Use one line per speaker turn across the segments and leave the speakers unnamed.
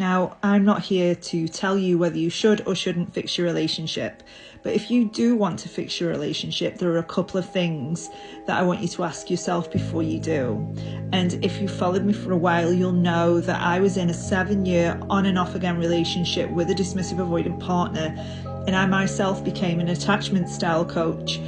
Now, I'm not here to tell you whether you should or shouldn't fix your relationship, but if you do want to fix your relationship, there are a couple of things that I want you to ask yourself before you do. And if you followed me for a while, you'll know that I was in a 7-year on and off again relationship with a dismissive avoidant partner, and I myself became an attachment style coach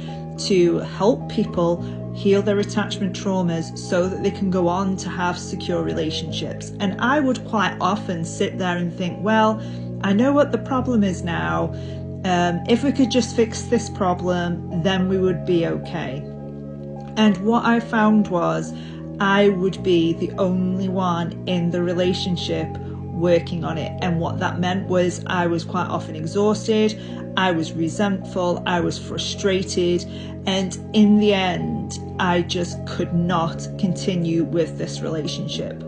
to help people heal their attachment traumas so that they can go on to have secure relationships. And I would quite often sit there and think, well, I know what the problem is now. If we could just fix this problem, then we would be okay. And what I found was I would be the only one in the relationship working on it. And what that meant was I was quite often exhausted, I was resentful, I was frustrated, and in the end, I just could not continue with this relationship.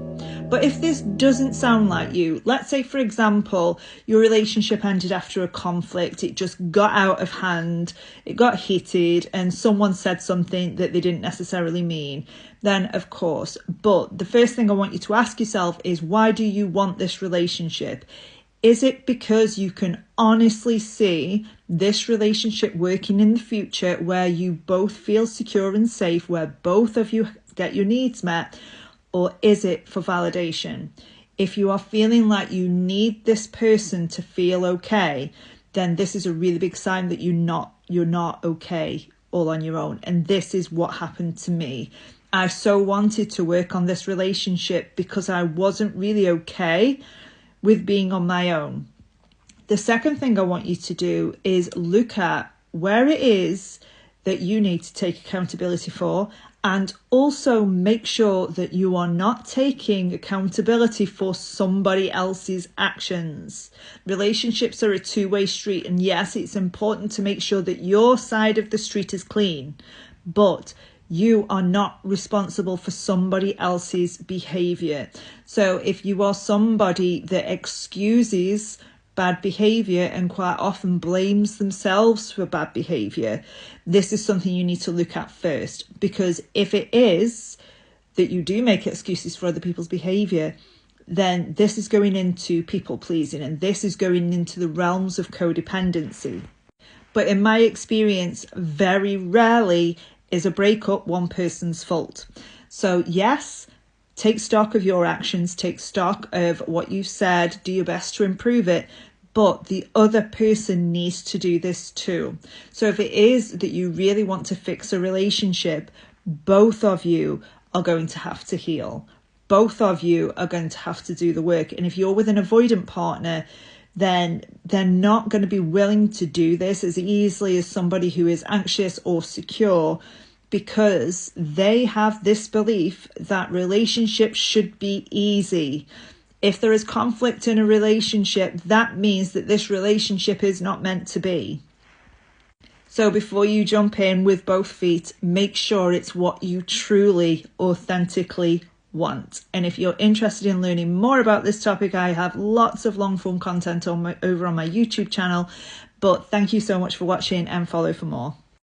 But if this doesn't sound like you, let's say, for example, your relationship ended after a conflict, it just got out of hand, it got heated, and someone said something that they didn't necessarily mean, then of course. But the first thing I want you to ask yourself is, why do you want this relationship? Is it because you can honestly see this relationship working in the future where you both feel secure and safe, where both of you get your needs met? Or is it for validation? If you are feeling like you need this person to feel okay, then this is a really big sign that you're not okay all on your own. And this is what happened to me. I so wanted to work on this relationship because I wasn't really okay with being on my own. The second thing I want you to do is look at where it is that you need to take accountability for, and also make sure that you are not taking accountability for somebody else's actions. Relationships are a two-way street, and yes, it's important to make sure that your side of the street is clean, but you are not responsible for somebody else's behavior. So if you are somebody that excuses bad behavior and quite often blames themselves for bad behavior, this is something you need to look at first. Because if it is that you do make excuses for other people's behavior, then this is going into people pleasing, and this is going into the realms of codependency. But in my experience, very rarely is a breakup one person's fault. So yes, take stock of your actions, take stock of what you've said, do your best to improve it, but the other person needs to do this too. So if it is that you really want to fix a relationship, both of you are going to have to heal. Both of you are going to have to do the work. And if you're with an avoidant partner, then they're not going to be willing to do this as easily as somebody who is anxious or secure, because they have this belief that relationships should be easy. If there is conflict in a relationship, that means that this relationship is not meant to be. So before you jump in with both feet, make sure it's what you truly, authentically want. And if you're interested in learning more about this topic, I have lots of long form content over on my YouTube channel. But thank you so much for watching, and follow for more.